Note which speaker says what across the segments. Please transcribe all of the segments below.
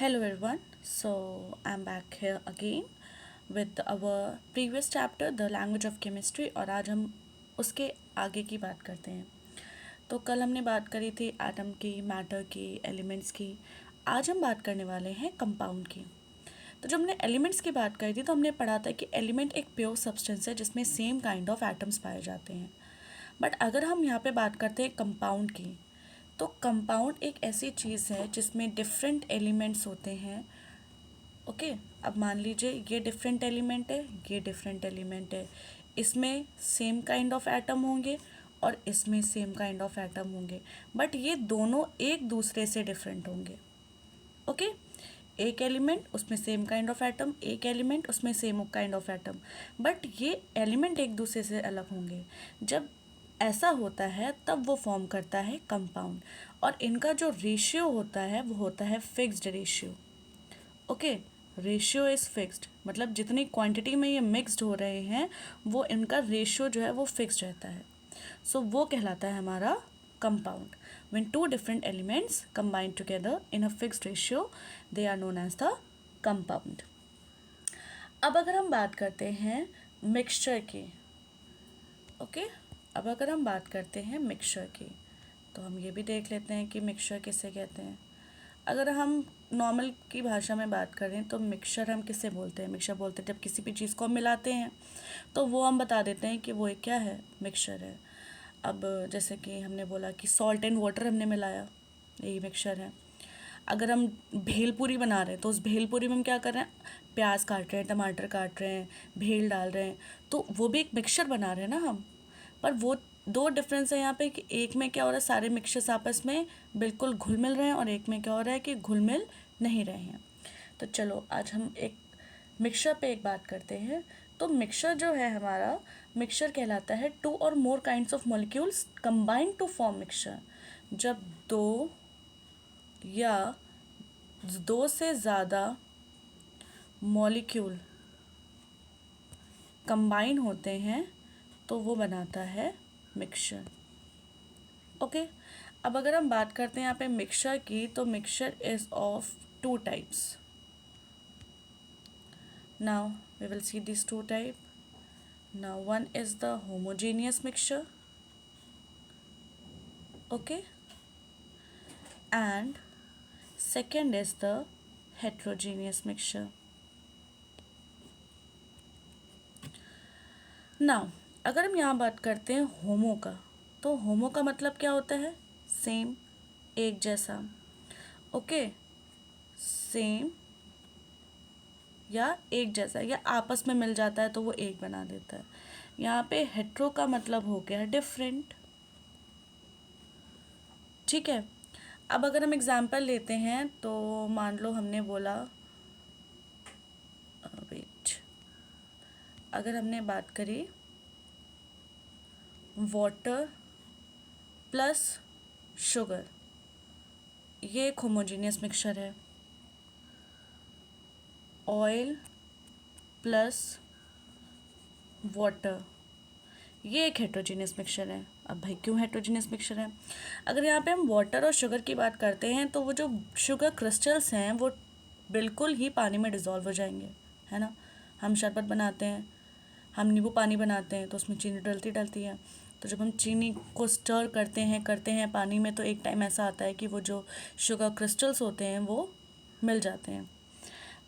Speaker 1: Hello everyone, so I'm back here again with our previous chapter the language of chemistry और आज हम उसके आगे की बात करते हैं। तो कल हमने बात करी थी एटम की, मैटर की, एलिमेंट्स की। आज हम बात करने वाले हैं कंपाउंड की। तो जब हमने एलिमेंट्स की बात करी थी तो हमने पढ़ा था कि एलिमेंट एक प्योर सब्सटेंस है जिसमें सेम काइंड ऑफ एटम्स पाए जाते हैं। बट अगर हम यहाँ पे बात करते हैं कंपाउंड की, तो कंपाउंड एक ऐसी चीज़ है जिसमें डिफरेंट एलिमेंट्स होते हैं। ओके, अब मान लीजिए ये डिफरेंट एलिमेंट है, ये डिफरेंट एलिमेंट है, इसमें सेम काइंड ऑफ एटम होंगे और इसमें सेम काइंड ऑफ एटम होंगे, बट ये दोनों एक दूसरे से डिफरेंट होंगे। ओके, एक एलिमेंट उसमें सेम काइंड ऑफ एटम, एक एलिमेंट उसमें same kind of atom, but ये एलिमेंट एक दूसरे से अलग होंगे। जब ऐसा होता है तब वो फॉर्म करता है कंपाउंड, और इनका जो रेशियो होता है वो होता है fixed ratio. Okay, ratio is fixed, मतलब जितनी क्वांटिटी में ये मिक्स्ड हो रहे हैं वो इनका रेशियो जो है वो फिक्स्ड रहता है। सो वो कहलाता है हमारा compound. When two different elements combine together in a fixed ratio they are known as the compound. अब अगर हम बात करते हैं मिक्सचर की, ओके, अब अगर हम बात करते हैं मिक्सचर की, तो हम ये भी देख लेते हैं कि मिक्सचर किसे कहते हैं। अगर हम नॉर्मल की भाषा में बात करें तो मिक्सचर हम किसे बोलते हैं? मिक्सचर बोलते हैं जब किसी भी चीज़ को हम मिलाते हैं तो वो हम बता देते हैं कि वो एक क्या है, मिक्सचर है। अब जैसे कि हमने बोला कि सॉल्ट एंड वाटर हमने मिलाया, यही मिक्सचर है। अगर हम भेलपूरी बना रहे हैं तो उस भेलपूरी में हम क्या कर रहे हैं, प्याज काट रहे हैं, टमाटर काट रहे हैं, भेल डाल रहे हैं, तो वो भी एक मिक्सचर बना रहे हैं ना हम। पर वो दो डिफरेंस है यहाँ पे कि एक में क्या हो रहा है, सारे मिक्सचर्स आपस में बिल्कुल घुल मिल रहे हैं, और एक में क्या हो रहा है कि घुल मिल नहीं रहे हैं। तो चलो आज हम एक मिक्सचर पे एक बात करते हैं। तो मिक्सचर जो है हमारा, मिक्सचर कहलाता है two or more kinds of molecules combined to form mixture. जब दो या दो से ज़्यादा मॉलिक्यूल कंबाइन होते हैं तो वो बनाता है मिक्सचर। ओके, अब अगर हम बात करते हैं यहाँ पे मिक्सचर की, तो mixture is of two types. Now we will see this two type. Now one is the homogeneous mixture, okay, and second is the heterogeneous mixture. Now अगर हम यहाँ बात करते हैं होमो का, तो होमो का मतलब क्या होता है, सेम, एक जैसा। ओके, सेम या एक जैसा या आपस में मिल जाता है तो वो एक बना देता है। यहाँ पे हेट्रो का मतलब हो गया डिफरेंट। ठीक है, अब अगर हम एग्जाम्पल लेते हैं तो मान लो हमने बोला, वेट, अगर हमने बात करी वाटर प्लस शुगर, ये एक होमोजीनियस मिक्सचर है। ऑयल प्लस वाटर, ये एक हेट्रोजीनियस मिक्सचर है। अब भाई क्यों हेट्रोजीनियस मिक्सचर है? अगर यहाँ पे हम वाटर और शुगर की बात करते हैं तो वो जो शुगर क्रिस्टल्स हैं वो बिल्कुल ही पानी में डिज़ोल्व हो जाएंगे, है ना। हम शरबत बनाते हैं, हम नींबू पानी बनाते हैं तो उसमें चीनी डलती डलती है। तो जब हम चीनी को स्टर करते हैं पानी में, तो एक टाइम ऐसा आता है कि वो जो शुगर क्रिस्टल्स होते हैं वो मिल जाते हैं।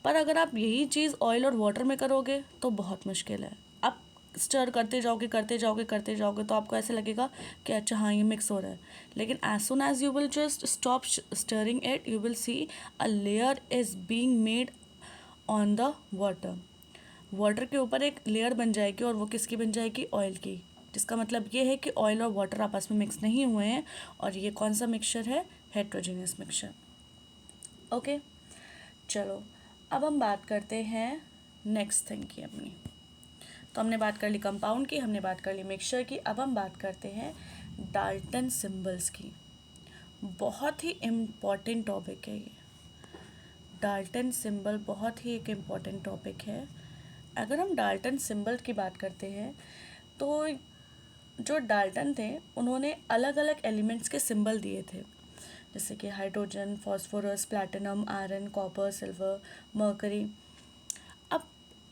Speaker 1: पर अगर आप यही चीज़ ऑयल और वाटर में करोगे तो बहुत मुश्किल है। आप स्टर करते जाओगे तो आपको ऐसे लगेगा कि अच्छा हाँ ये मिक्स हो रहा है, लेकिन as soon as you will just stop stirring it, you will see a layer is being made on the water. Water के ऊपर एक लेयर बन जाएगी, और वो किसकी बन जाएगी, ऑयल की, जिसका मतलब ये है कि ऑयल और वाटर आपस में मिक्स नहीं हुए हैं, और ये कौन सा मिक्सचर है, हेट्रोजीनियस मिक्सचर। ओके, चलो अब हम बात करते हैं नेक्स्ट थिंग की अपनी। तो हमने बात कर ली कंपाउंड की, हमने बात कर ली मिक्सचर की, अब हम बात करते हैं डाल्टन सिंबल्स की। बहुत ही इम्पॉर्टेंट टॉपिक है ये, डाल्टन सिंबल बहुत ही एक इम्पॉर्टेंट टॉपिक है। अगर हम डाल्टन सिंबल की बात करते हैं तो जो डाल्टन थे उन्होंने अलग अलग एलिमेंट्स के सिंबल दिए थे। जैसे कि hydrogen, phosphorus, platinum, iron, copper, silver, mercury. अब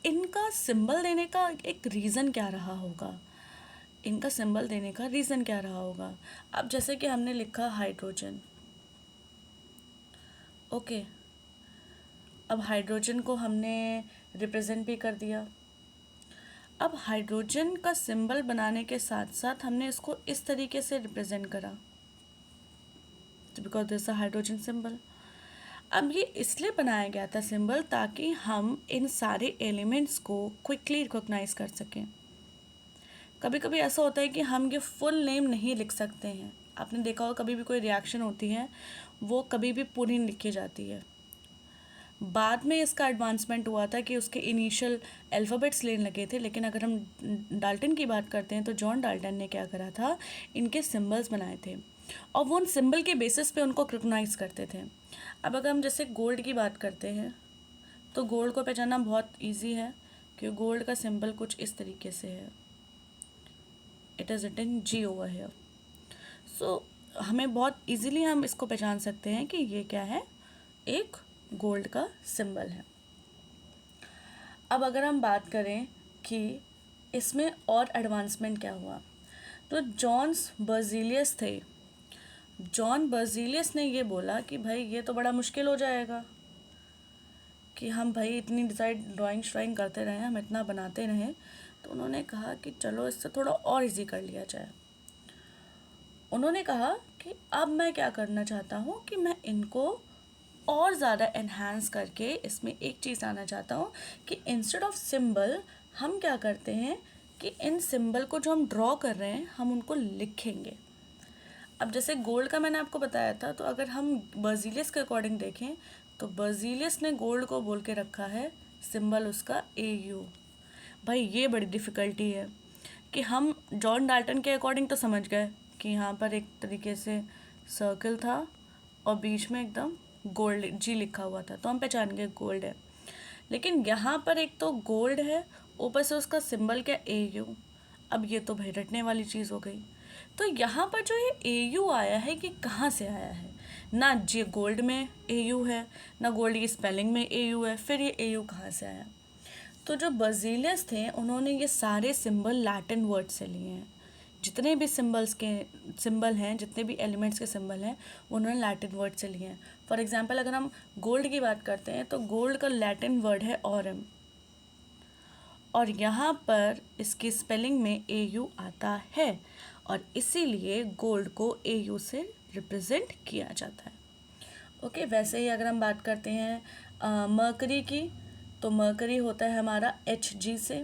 Speaker 1: इनका सिंबल देने का एक रीज़न क्या रहा होगा? इनका सिंबल देने का रीज़न क्या रहा होगा? अब जैसे कि हमने लिखा हाइड्रोजन, ओके, अब हाइड्रोजन को हमने रिप्रेजेंट भी कर दिया। अब हाइड्रोजन का सिंबल बनाने के साथ साथ हमने इसको इस तरीके से रिप्रेजेंट करा, because this a hydrogen symbol. अब ये इसलिए बनाया गया था सिंबल ताकि हम इन सारे एलिमेंट्स को क्विकली रिकॉग्नाइज कर सकें। कभी कभी ऐसा होता है कि हम ये फुल नेम नहीं लिख सकते हैं। आपने देखा होगा कभी भी कोई रिएक्शन होती है वो कभी भी पूरी नहीं लिखी जाती है। बाद में इसका एडवांसमेंट हुआ था कि उसके इनिशियल अल्फ़ाबेट्स लेने लगे थे, लेकिन अगर हम डाल्टन की बात करते हैं तो जॉन डाल्टन ने क्या करा था, इनके सिंबल्स बनाए थे और वो उन सिंबल के बेसिस पे उनको रिकॉग्नाइज करते थे। अब अगर हम जैसे गोल्ड की बात करते हैं तो गोल्ड को पहचानना बहुत ईजी है, क्योंकि गोल्ड का सिंबल कुछ इस तरीके से है, it is written G over here. So हमें बहुत इजीली हम इसको पहचान सकते हैं कि ये क्या है, एक गोल्ड का सिंबल है। अब अगर हम बात करें कि इसमें और एडवांसमेंट क्या हुआ, तो जॉन बर्जीलियस ने ये बोला कि भाई ये तो बड़ा मुश्किल हो जाएगा कि हम भाई इतनी डिज़ाइन ड्राइंग करते रहें, हम इतना बनाते रहें। तो उन्होंने कहा कि चलो इससे थोड़ा और इजी कर लिया जाए। उन्होंने कहा कि अब मैं क्या करना चाहता हूँ कि मैं इनको और ज़्यादा एनहांस करके इसमें एक चीज़ आना चाहता हूँ कि इंस्टेड ऑफ सिंबल हम क्या करते हैं कि इन सिंबल को जो हम ड्रॉ कर रहे हैं हम उनको लिखेंगे। अब जैसे गोल्ड का मैंने आपको बताया था, तो अगर हम बर्जीलियस के अकॉर्डिंग देखें तो बर्जीलियस ने गोल्ड को बोल के रखा है सिंबल उसका AU। भाई ये बड़ी डिफ़िकल्टी है कि हम जॉन डाल्टन के अकॉर्डिंग तो समझ गए कि यहाँ पर एक तरीके से सर्कल था और बीच में एकदम गोल्ड जी लिखा हुआ था, तो हम पहचान गए गोल्ड है। लेकिन यहाँ पर एक तो गोल्ड है, ऊपर से उसका सिंबल क्या AU। अब ये तो भाई रटने वाली चीज़ हो गई। तो यहाँ पर जो ये AU आया है ये कहाँ से आया है? ना जी गोल्ड में AU है, ना गोल्ड की स्पेलिंग में AU है, फिर ये AU कहाँ से आया? तो जो बर्जीलियस थे उन्होंने ये सारे सिंबल लैटिन वर्ड से लिए हैं। जितने भी सिंबल हैं, जितने भी एलिमेंट्स के सिंबल हैं, उन्होंने लैटिन वर्ड से लिए हैं। फॉर एग्जांपल अगर हम गोल्ड की बात करते हैं तो गोल्ड का लैटिन वर्ड है ऑरम, और यहाँ पर इसकी स्पेलिंग में AU आता है और इसीलिए गोल्ड को AU से रिप्रेजेंट किया जाता है। ओके, वैसे ही अगर हम बात करते हैं मर्करी की, तो मर्करी होता है हमारा HG से।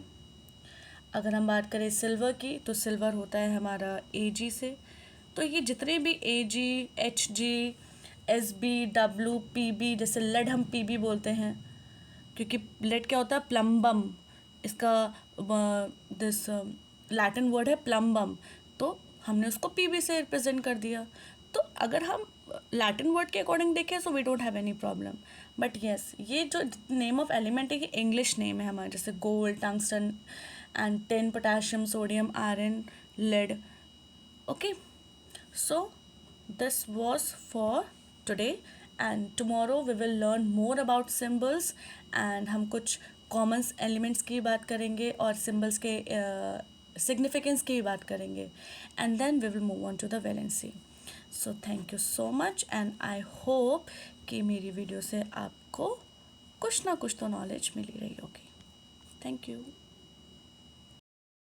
Speaker 1: अगर हम बात करें सिल्वर की तो सिल्वर होता है हमारा AG से। तो ये जितने भी AG, HG, SB, W, PB, जैसे लेड हम PB बोलते हैं, क्योंकि लेड क्या होता है, प्लम्बम, इसका दिस लैटिन वर्ड है प्लम्बम, तो हमने उसको PB से रिप्रेजेंट कर दिया। तो अगर हम लैटिन वर्ड के अकॉर्डिंग देखें so we don't have any problem. But yes, ये जो नेम ऑफ एलिमेंट है ये इंग्लिश नेम है हमारे, जैसे gold, tungsten and tin, potassium, sodium, iron, lead. Okay, so this was for today and tomorrow we will learn more about symbols and हम कुछ common elements की बात करेंगे और सिम्बल्स के सिग्निफिकेंस की बात करेंगे and then we will move on to the valency. So thank you so much and I hope कि मेरी वीडियो से आपको कुछ ना कुछ तो नॉलेज मिली रही होगी। Thank you.